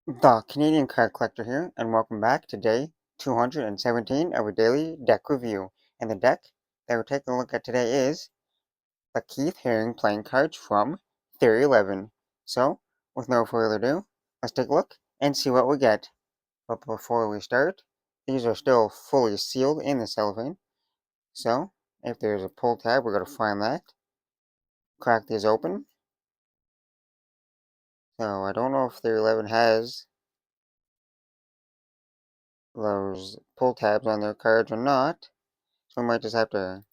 The Canadian Card Collector here, and welcome back to day 217 of our daily deck review. And the deck that we're taking a look at today is the Keith Haring playing cards from Theory 11. So, with no further ado, let's take a look and see what we get. But before we start, these are still fully sealed in the cellophane. So, if there's a pull tab, we're going to find that. Crack these open. So, I don't know if Theory 11 has those pull tabs on their cards or not. So we might just have to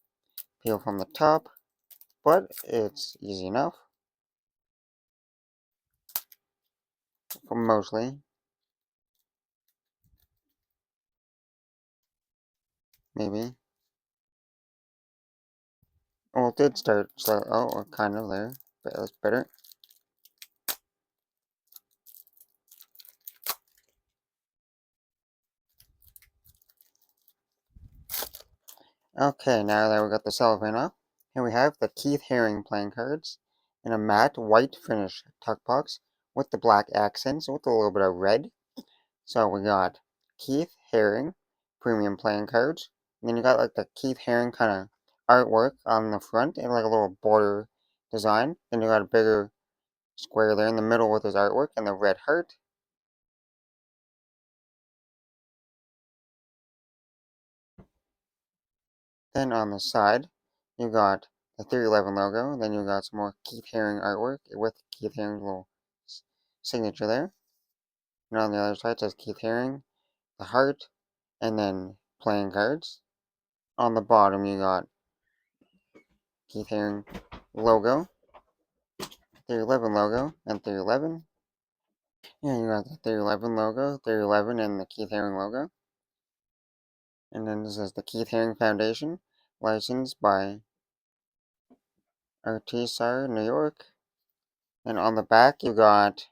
peel from the top, but it's easy enough, mostly, maybe. Well, it did start slow. Oh, kind of there, but that's better. Okay, now that we got the cellophane off, here we have the Keith Haring playing cards in a matte white finish tuck box with the black accents with a little bit of red. So we got Keith Haring premium playing cards. And then you got like the Keith Haring kind of artwork on the front and like a little border design. Then you got a bigger square there in the middle with his artwork and the red heart. Then on the side, you got the 311 logo. Then you got some more Keith Haring artwork with Keith Haring's little signature there. And on the other side, it says Keith Haring, the heart, and then playing cards. On the bottom, you got Keith Haring logo, 311 logo, and 311. Yeah, you got the 311 logo, 311, and the Keith Haring logo. And then this is the Keith Haring Foundation, licensed by Artisar, New York. And on the back, you got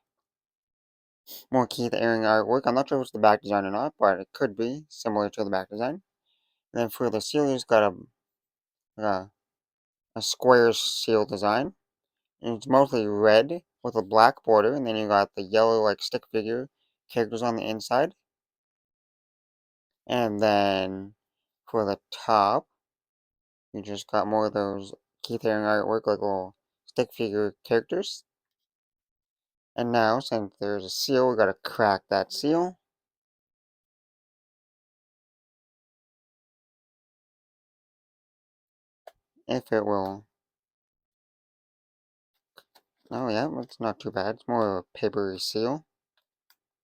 more Keith Haring artwork. I'm not sure if it's the back design or not, but it could be similar to the back design. And then for the seal, you've got a square seal design. And it's mostly red with a black border. And then you got the yellow, like, stick figure characters on the inside. And then for the top, you just got more of those Keith Haring artwork, like little stick figure characters. And now, since there's a seal, we gotta crack that seal. If it will. Oh yeah, it's not too bad. It's more of a papery seal.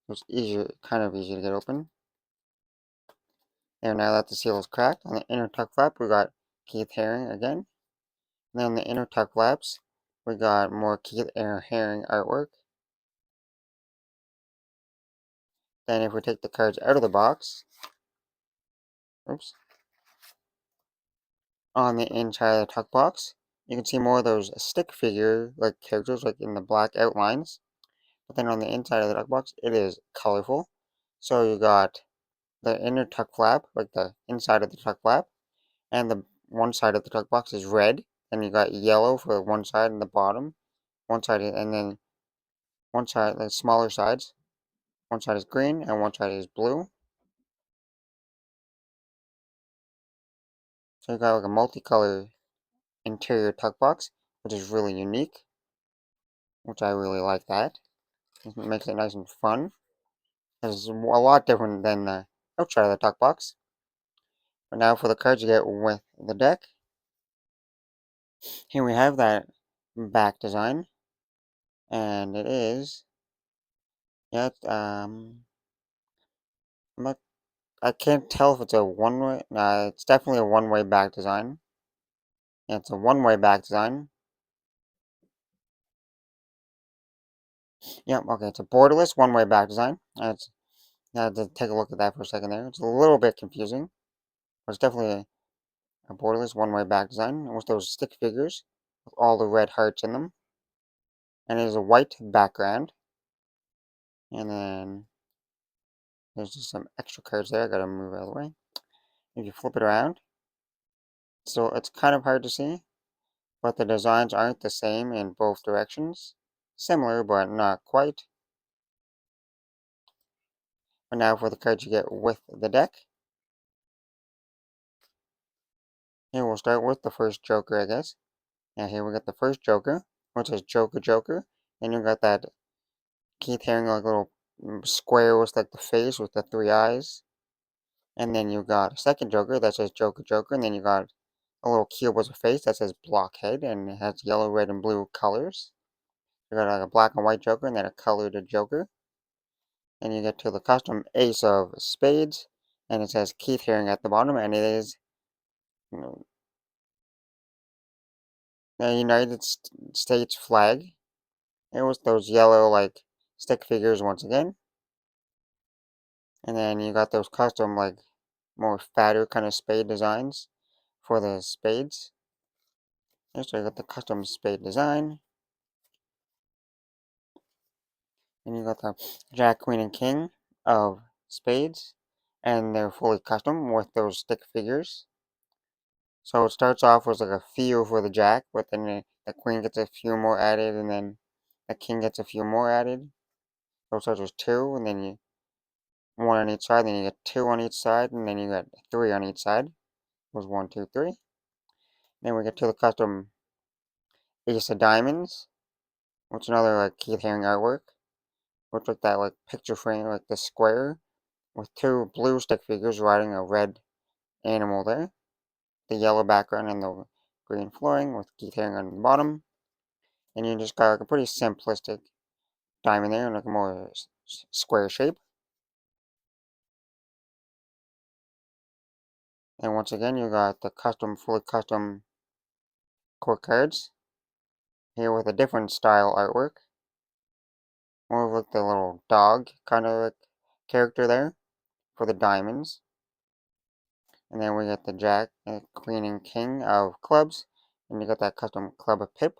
It's easier, kind of easy to get open. And now that the seal is cracked, on the inner tuck flap, we got Keith Haring again. And then on the inner tuck flaps, we got more Keith Haring artwork. Then if we take the cards out of the box, oops, on the inside of the tuck box, you can see more of those stick figure like characters like in the black outlines. But then on the inside of the tuck box, it is colorful. So you got the inner tuck flap, like the inside of the tuck flap, and the one side of the tuck box is red. And you got yellow for one side and the bottom. One side, and then one side, the smaller sides. One side is green and one side is blue. So you got like a multicolor interior tuck box, which is really unique, which I really like that. It makes it nice and fun. It's a lot different than the outside of the tuck box. But now for the cards you get with the deck. Here we have that back design, and it is, yeah, I'm not, I can't tell if it's a one-way. Nah, it's definitely a one-way back design. Yeah, it's a one-way back design. Yep, okay, it's a borderless one-way back design. It's, I had to take a look at that for a second there. It's a little bit confusing, but it's definitely a borderless one-way back design with those stick figures with all the red hearts in them. And it is a white background. And then there's just some extra cards there. I gotta move out of the way. If you flip it around, so it's kind of hard to see, but the designs aren't the same in both directions. Similar, but not quite. But now for the cards you get with the deck. Here we'll start with the first Joker, I guess. Now here we got the first Joker, which is Joker. And you got that Keith Haring, like little square with like the face with the three eyes. And then you got a second Joker that says Joker. And then you got a little cube with a face that says Blockhead, and it has yellow, red, and blue colors. You got like a black and white Joker, and then a colored Joker. And you get to the custom Ace of Spades, and it says Keith Haring at the bottom, and it is, you know, the United States flag. It was those yellow like stick figures once again. And then you got those custom like more fatter kind of spade designs for the spades. And so you got the custom spade design. And you got the Jack, Queen, and King of spades. And they're fully custom with those stick figures. So it starts off with like a few for the Jack, but then the Queen gets a few more added, and then the King gets a few more added. So it starts with two, and then you one on each side, then you get two on each side, and then you got three on each side. It was 1, 2, 3. Then we get to the custom Ace of Diamonds, which is another like Keith Haring artwork, which like that like picture frame, like the square, with two blue stick figures riding a red animal there, the yellow background and the green flooring with Keith Haring on the bottom, and you just got like a pretty simplistic diamond there in like a more square shape. And once again, you got the fully custom court cards here with a different style artwork. More of like the little dog kind of like character there for the diamonds. And then we get the Jack, Queen, and King of clubs. And you got that custom club of pip.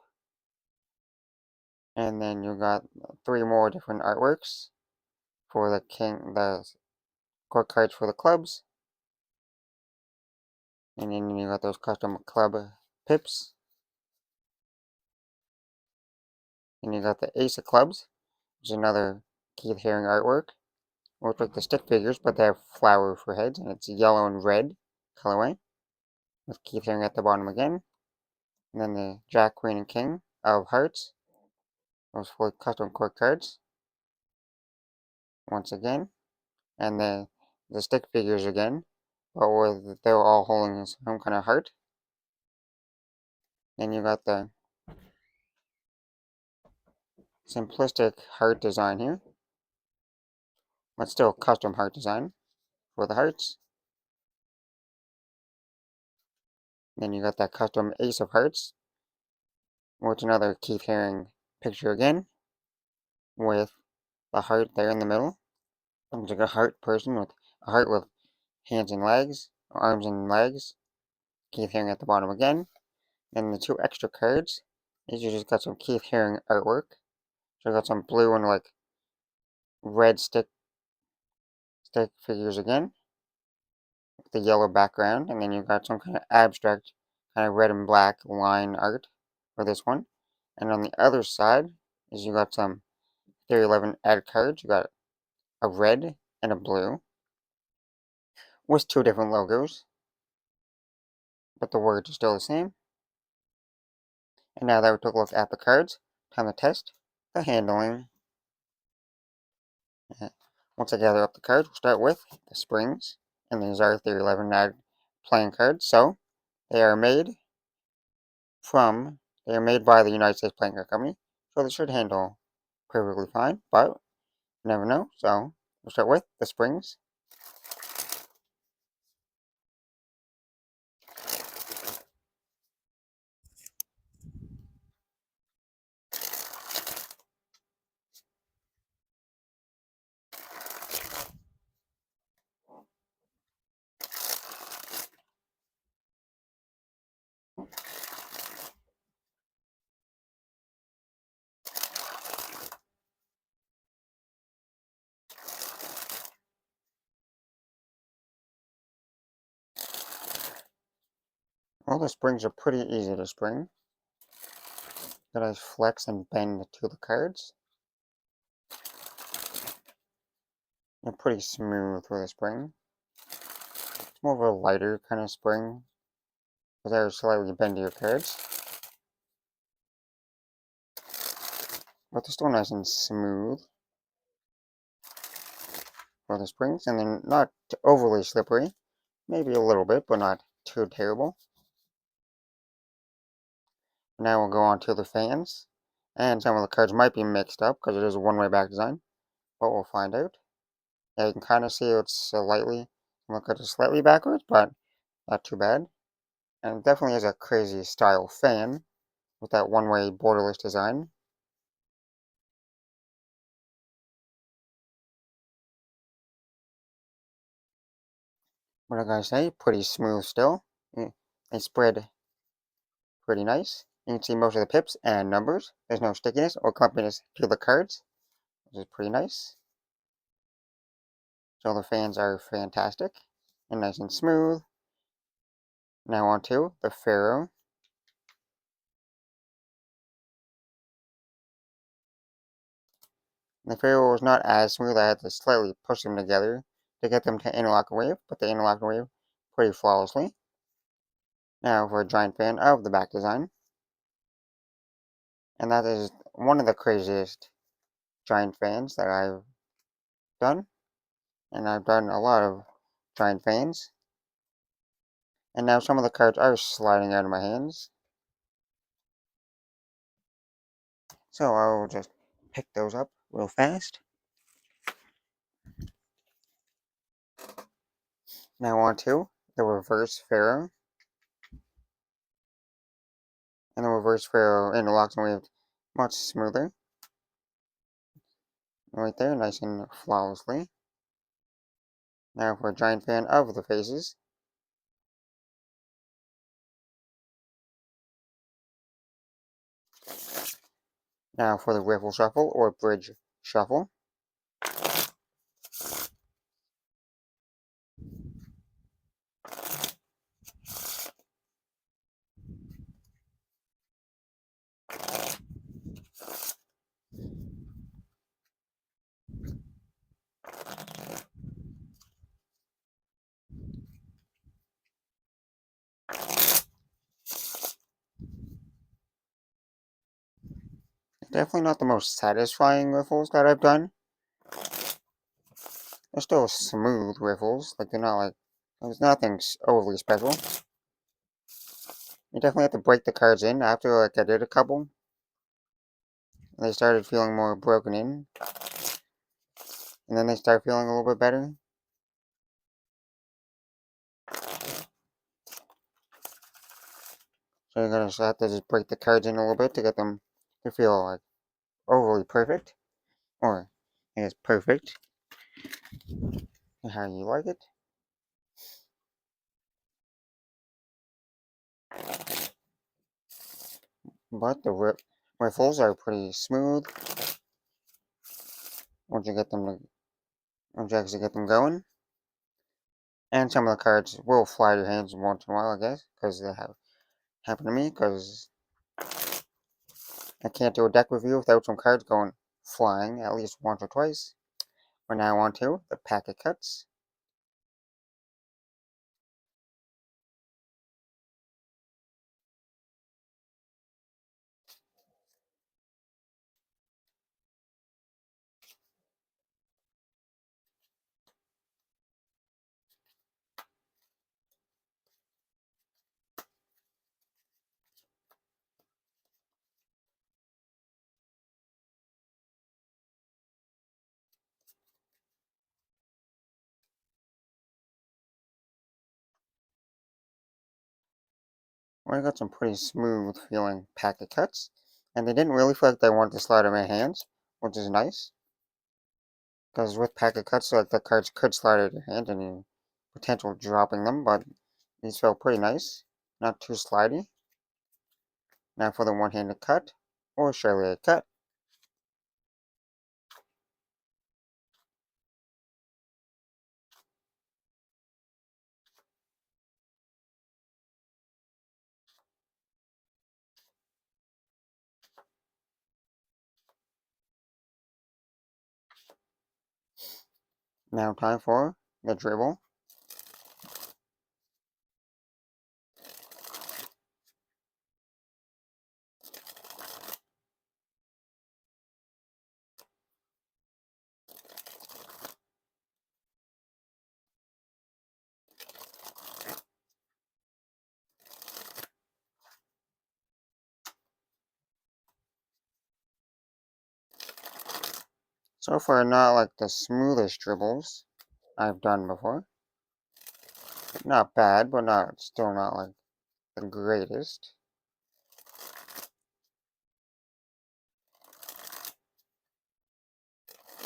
And then you got three more different artworks for the court cards for the clubs. And then you got those custom club pips. And you got the Ace of Clubs, which is another Keith Haring artwork. Looks like the stick figures, but they have flower for heads, and it's yellow and red colorway, with Keith Haring at the bottom again. And then the Jack, Queen, and King of Hearts, those fully custom court cards, once again. And the stick figures again, but they're all holding some kind of heart. Then you got the simplistic heart design here, but still custom heart design for the hearts. Then you got that custom Ace of Hearts, which another Keith Haring picture again, with the heart there in the middle. It's like a heart person with a heart with hands and legs, arms and legs. Keith Haring at the bottom again. Then the two extra cards is you just got some Keith Haring artwork. So I got some blue and like red stick figures again, with the yellow background, and then you got some kind of abstract, kind of red and black line art for this one. And on the other side is you got some Theory11 ad cards. You got a red and a blue with two different logos, but the words are still the same. And now that we took a look at the cards, time to test the handling. Once I gather up the cards, we'll start with the springs, and these are Theory11 ad playing cards. So they are made by the United States Playing Card Company, so they should handle perfectly fine, but you never know. So we'll start with the springs. Well, the springs are pretty easy to spring. Gotta flex and bend to the cards. They're pretty smooth with a spring. It's more of a lighter kind of spring, because they're slightly bendier cards. But they're still nice and smooth for the springs, and they're not overly slippery. Maybe a little bit, but not too terrible. Now we'll go on to the fans. And some of the cards might be mixed up, because it is a one-way back design. But we'll find out. Yeah, you can kind of see it's slightly, look at it slightly backwards, but not too bad. And it definitely is a crazy style fan with that one-way borderless design. What I gotta say, pretty smooth still. They spread pretty nice. You can see most of the pips and numbers. There's no stickiness or clumpiness to the cards, which is pretty nice. So the fans are fantastic and nice and smooth. Now on to the Pharaoh. The Pharaoh was not as smooth. I had to slightly push them together to get them to interlock a wave, but they interlocked a wave pretty flawlessly. Now for a giant fan of the back design. And that is one of the craziest giant fans that I've done. And I've done a lot of giant fans. And now some of the cards are sliding out of my hands. So I'll just pick those up real fast. Now on to the reverse Pharaoh. And the reverse Pharaoh interlocks and waved much smoother. Right there, nice and flawlessly. Now for a giant fan of the faces. Now for the riffle shuffle or bridge shuffle. Definitely not the most satisfying riffles that I've done. They're still smooth riffles, like they're not like, there's nothing overly special. You definitely have to break the cards in after like I did a couple. They started feeling more broken in. And then they start feeling a little bit better. So you're gonna have to just break the cards in a little bit to get them to feel like overly perfect. Or, I guess, perfect. How you like it. But the riffles are pretty smooth once you get them to, once you actually get them going. And some of the cards will fly to your hands once in a while, I guess, because they have happened to me, because I can't do a deck review without some cards going flying at least once or twice. We're now on to the packet cuts. I got some pretty smooth feeling packet cuts, and they didn't really feel like they wanted to slide in my hands, which is nice. Because with packet cuts, like the cards could slide out of your hand and you potential dropping them, but these felt pretty nice, not too slidey. Now for the one-handed cut, or surely a cut. Now time for the dribble. So far, not like the smoothest dribbles I've done before. Not bad, but still not like the greatest.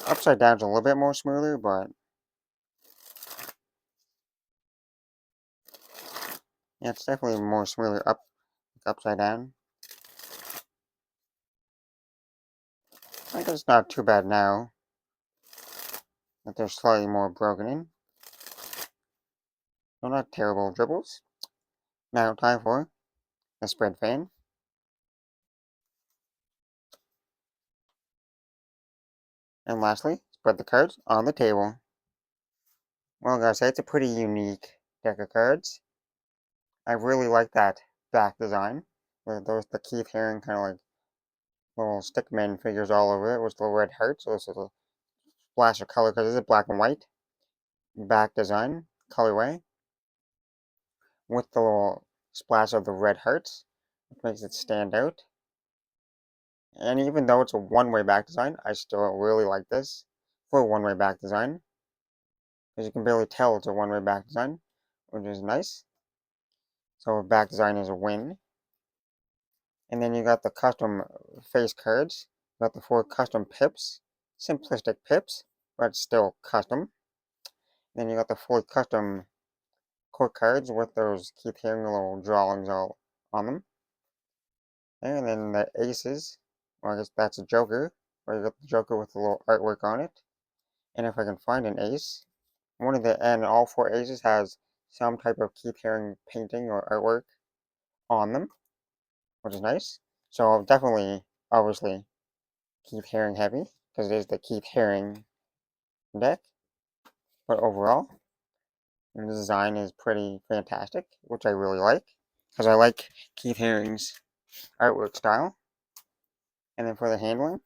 Upside down's a little bit more smoother, but yeah, it's definitely more smoother upside down. I guess it's not too bad now that they're slightly more broken in. So not terrible dribbles. Now time for the spread fan. And lastly, spread the cards on the table. Well, guys, it's a pretty unique deck of cards. I really like that back design. With the Keith Haring kind of like little stickman figures all over it with little red hearts. So this is a splash of color because it's black and white back design colorway with the little splash of the red hearts, which makes it stand out. And even though it's a one-way back design, I still really like this for a one-way back design. Because you can barely tell it's a one-way back design, which is nice. So back design is a win. And then you got the custom face cards. You got the 4 custom pips. Simplistic pips, but still custom. Then you got the 4 custom court cards with those Keith Haring little drawings all on them. And then the aces, well, I guess that's a Joker, where you got the Joker with a little artwork on it. And if I can find an ace, and all 4 aces has some type of Keith Haring painting or artwork on them, which is nice. So definitely, obviously, Keith Haring heavy, because it is the Keith Haring deck. But overall, the design is pretty fantastic, which I really like, because I like Keith Haring's artwork style. And then for the handling,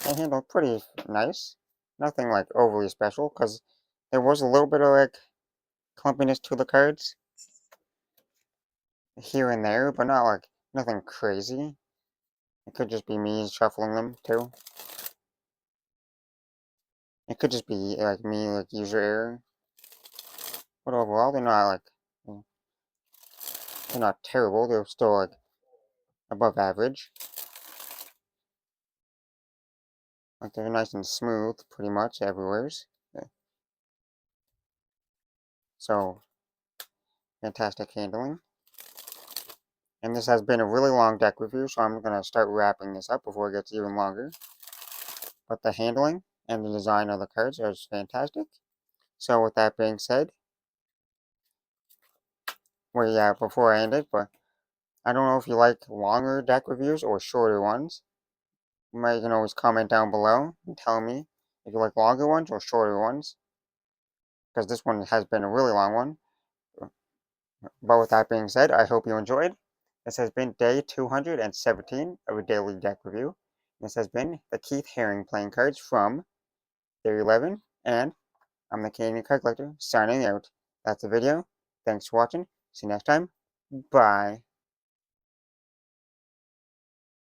they handle pretty nice. Nothing like overly special, because there was a little bit of like clumpiness to the cards here and there, but not like nothing crazy. It could just be me shuffling them too. It could just be like me, like user error. But overall, they're not terrible. They're still like above average. Like they're nice and smooth, pretty much everywhere. So fantastic handling. And this has been a really long deck review, so I'm gonna start wrapping this up before it gets even longer. But the handling and the design of the cards are fantastic. So with that being said, well, yeah, before I end it, but I don't know if you like longer deck reviews or shorter ones. You can always comment down below and tell me if you like longer ones or shorter ones, because this one has been a really long one. But with that being said, I hope you enjoyed. This has been day 217 of a daily deck review. This has been the Keith Haring playing cards from Theory11, and I'm the Canadian Card Collector signing out. That's the video. Thanks for watching. See you next time. Bye.